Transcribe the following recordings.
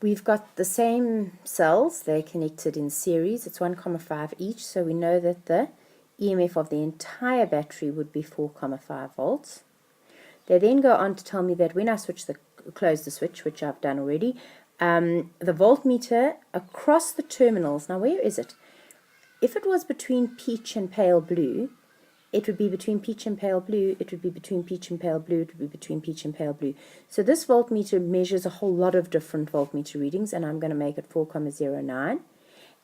we've got the same cells. They're connected in series. It's 1,5 each, so we know that the EMF of the entire battery would be 4,5 volts. They then go on to tell me that when I close the switch, which I've done already, the voltmeter across the terminals, now where is it? If it was between peach and pale blue, it would be between peach and pale blue, it would be between peach and pale blue, it would be between peach and pale blue. So this voltmeter measures a whole lot of different voltmeter readings, and I'm going to make it 4,09.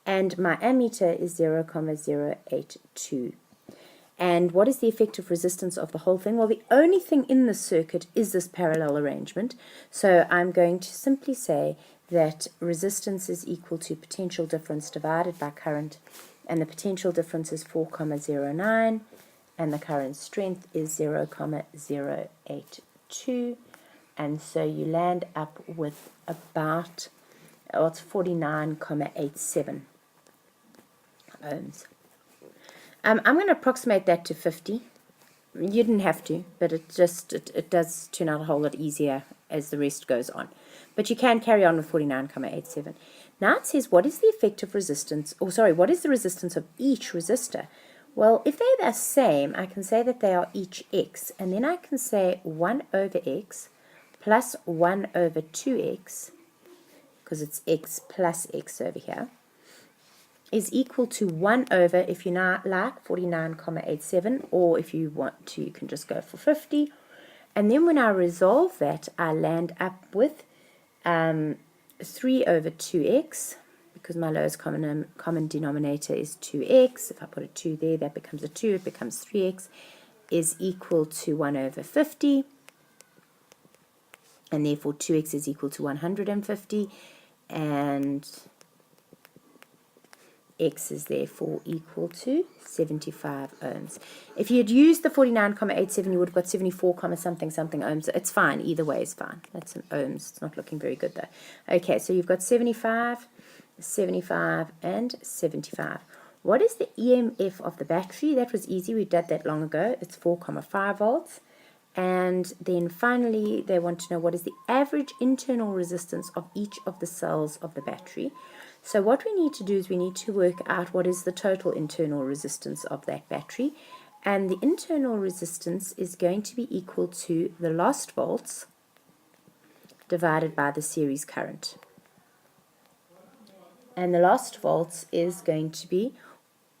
And my ammeter is 0,082. And what is the effective resistance of the whole thing? Well, the only thing in this circuit is this parallel arrangement. So I'm going to simply say that resistance is equal to potential difference divided by current, and the potential difference is 4,09, and the current strength is 0,082. And so you land up with about, it's 49,87 ohms. I'm going to approximate that to 50. You didn't have to, but it does turn out a whole lot easier as the rest goes on. But you can carry on with 49,87. Now it says, what is the effective resistance, what is the resistance of each resistor? Well, if they're the same, I can say that they are each x, and then I can say 1 over x plus 1 over 2x, because it's x plus x over here, is equal to 1 over, if you now like, 49,87, or if you want to, you can just go for 50. And then when I resolve that, I land up with 3 over 2x, because my lowest common denominator is 2x. If I put a 2 there, that becomes a 2, it becomes 3x, is equal to 1 over 50. And therefore 2x is equal to 150, and x is therefore equal to 75 ohms. If you had used the 49,87, you would have got 74, something ohms. It's fine. Either way is fine. That's in ohms. It's not looking very good though. Okay, so you've got 75, 75, and 75. What is the EMF of the battery? That was easy. We did that long ago. It's 4,5 volts. And then finally, they want to know what is the average internal resistance of each of the cells of the battery. So what we need to do is we need to work out what is the total internal resistance of that battery. And the internal resistance is going to be equal to the lost volts divided by the series current. And the lost volts is going to be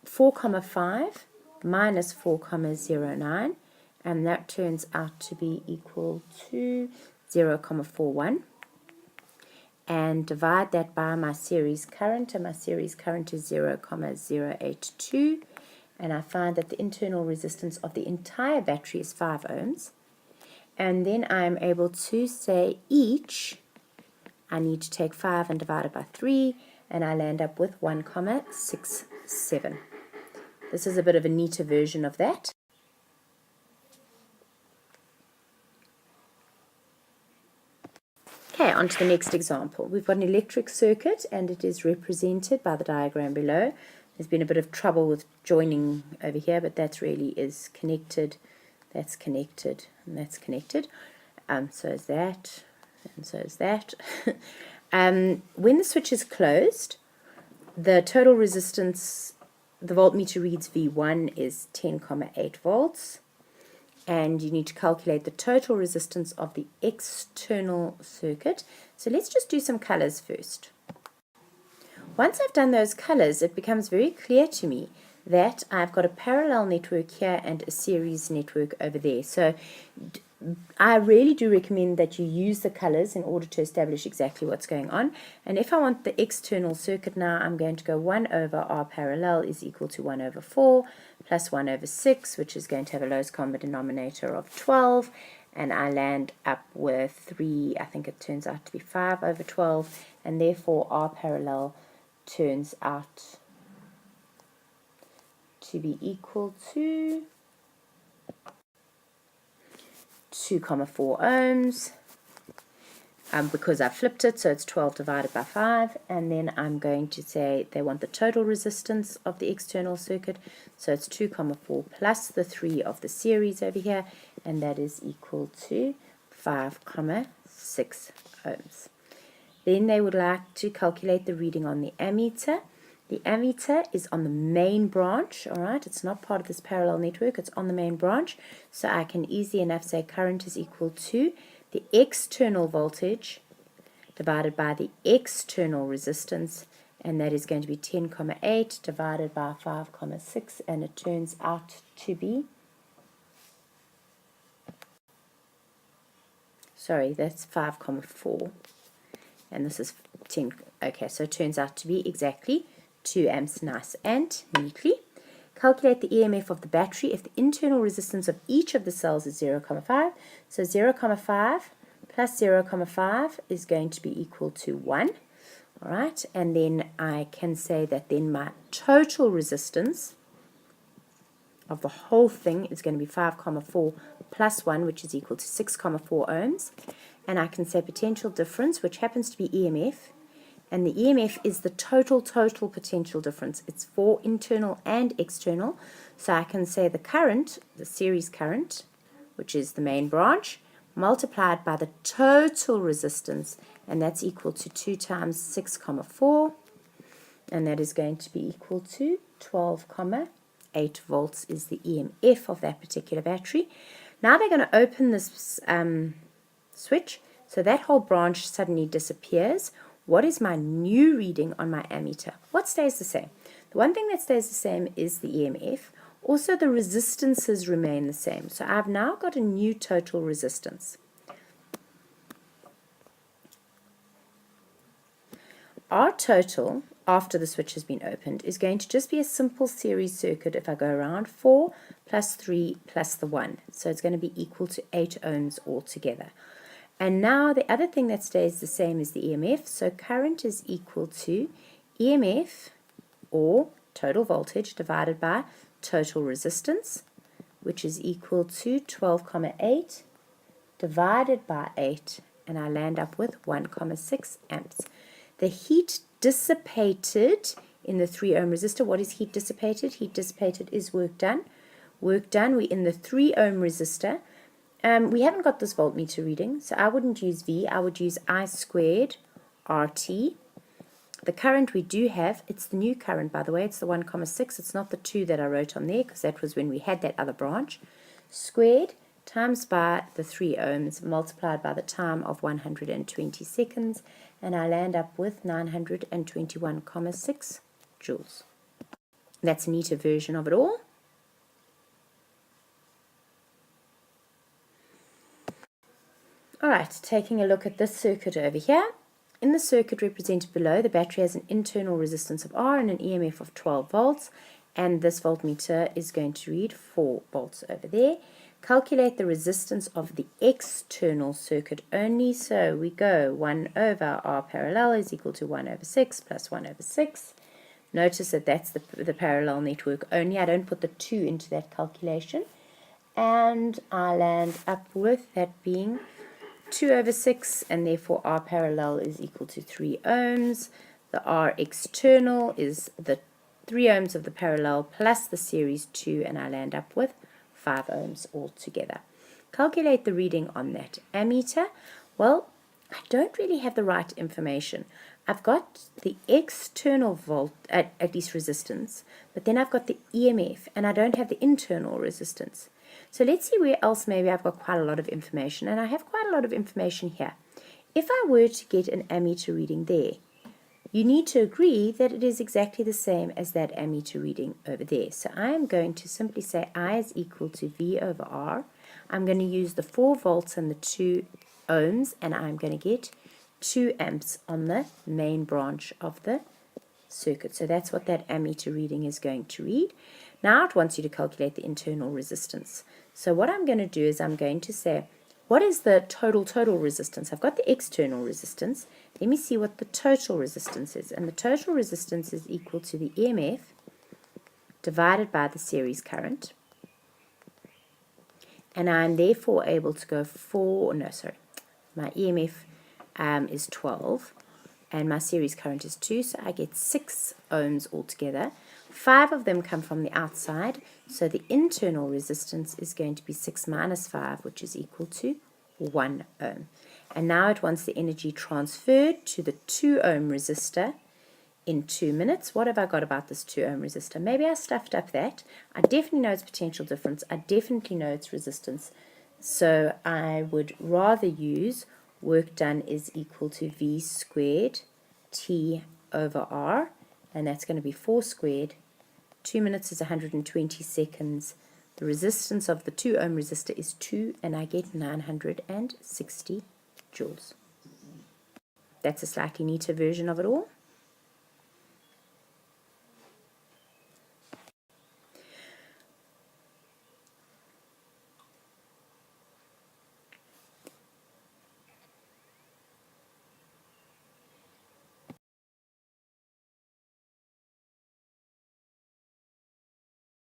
4,5 minus 4,09. And that turns out to be equal to 0,41. And divide that by my series current, and my series current is 0,082. And I find that the internal resistance of the entire battery is 5 ohms. And then I'm able to say each, I need to take 5 and divide it by 3, and I land up with 1,67. This is a bit of a neater version of that. Okay, on to the next example. We've got an electric circuit, and it is represented by the diagram below. There's been a bit of trouble with joining over here, but that really is connected. That's connected, and that's connected. So is that, and so is that. When the switch is closed, the total resistance, the voltmeter reads V1 is 10,8 volts. And you need to calculate the total resistance of the external circuit. So let's just do some colors first. Once I've done those colors, it becomes very clear to me that I've got a parallel network here and a series network over there. So I really do recommend that you use the colors in order to establish exactly what's going on. And if I want the external circuit now, I'm going to go 1 over R parallel is equal to 1 over 4 plus 1 over 6, which is going to have a lowest common denominator of 12. And I land up with 3, I think it turns out to be 5 over 12. And therefore R parallel turns out to be equal to 2,4 ohms, because I flipped it, so it's 12 divided by 5, and then I'm going to say they want the total resistance of the external circuit, so it's 2,4 plus the 3 of the series over here, and that is equal to 5,6 ohms. Then they would like to calculate the reading on the ammeter. The ammeter is on the main branch, all right? It's not part of this parallel network. It's on the main branch. So I can easily enough say current is equal to the external voltage divided by the external resistance, and that is going to be 10,8 divided by 5,6, and it turns out to be, sorry, that's 5,4, and this is 10. Okay, so it turns out to be exactly 2 amps, nice and neatly. Calculate the EMF of the battery if the internal resistance of each of the cells is 0,5. So 0,5 plus 0,5 is going to be equal to 1. All right, and then I can say that then my total resistance of the whole thing is going to be 5,4 plus 1, which is equal to 6,4 ohms. And I can say potential difference, which happens to be EMF. And the EMF is the total potential difference. It's for internal and external. So I can say the current, the series current, which is the main branch, multiplied by the total resistance, and that's equal to 2 times 6,4, and that is going to be equal to 12,8 volts is the EMF of that particular battery. Now they're going to open this switch, so that whole branch suddenly disappears. What is my new reading on my ammeter? What stays the same? The one thing that stays the same is the EMF. Also, the resistances remain the same. So I've now got a new total resistance. Our total, after the switch has been opened, is going to just be a simple series circuit if I go around 4 plus 3 plus the 1. So it's going to be equal to 8 ohms altogether. And now the other thing that stays the same is the EMF. So current is equal to EMF, or total voltage, divided by total resistance, which is equal to 12,8 divided by 8, and I land up with 1,6 amps. The heat dissipated in the 3 ohm resistor. What is heat dissipated? Heat dissipated is work done. Work done, we're in the 3 ohm resistor. We haven't got this voltmeter reading, so I wouldn't use V, I would use I squared RT. The current we do have, it's the new current, by the way, it's the 1,6, it's not the 2 that I wrote on there, because that was when we had that other branch, squared times by the 3 ohms multiplied by the time of 120 seconds, and I land up with 921,6 joules. That's a neater version of it all. Alright, taking a look at this circuit over here. In the circuit represented below, the battery has an internal resistance of R and an EMF of 12 volts, and this voltmeter is going to read 4 volts over there. Calculate the resistance of the external circuit only, so we go 1 over R parallel is equal to 1 over 6 plus 1 over 6. Notice that that's the parallel network only. I don't put the 2 into that calculation, and I land up with that being 2 over 6, and therefore R parallel is equal to 3 ohms. The R external is the 3 ohms of the parallel plus the series 2, and I land up with 5 ohms altogether. Calculate the reading on that ammeter. Well, I don't really have the right information. I've got the external volt, at least resistance, but then I've got the EMF, and I don't have the internal resistance. So let's see where else maybe I've got quite a lot of information, and I have quite a lot of information here. If I were to get an ammeter reading there, you need to agree that it is exactly the same as that ammeter reading over there. So I am going to simply say I is equal to V over R. I'm going to use the 4 volts and the 2 ohms, and I'm going to get 2 amps on the main branch of the circuit. So that's what that ammeter reading is going to read. Now it wants you to calculate the internal resistance. So what I'm going to do is I'm going to say, what is the total resistance? I've got the external resistance. Let me see what the total resistance is. And the total resistance is equal to the EMF divided by the series current. And I'm therefore able to go my EMF is 12. And my series current is 2, so I get 6 ohms altogether. 5 of them come from the outside, so the internal resistance is going to be 6 minus 5, which is equal to 1 ohm. And now it wants the energy transferred to the 2 ohm resistor in 2 minutes. What have I got about this 2 ohm resistor? Maybe I stuffed up that. I definitely know its potential difference. I definitely know its resistance. So I would rather use work done is equal to V squared T over R. And that's going to be 4 squared. 2 minutes is 120 seconds. The resistance of the 2 ohm resistor is 2, and I get 960 joules. That's a slightly neater version of it all.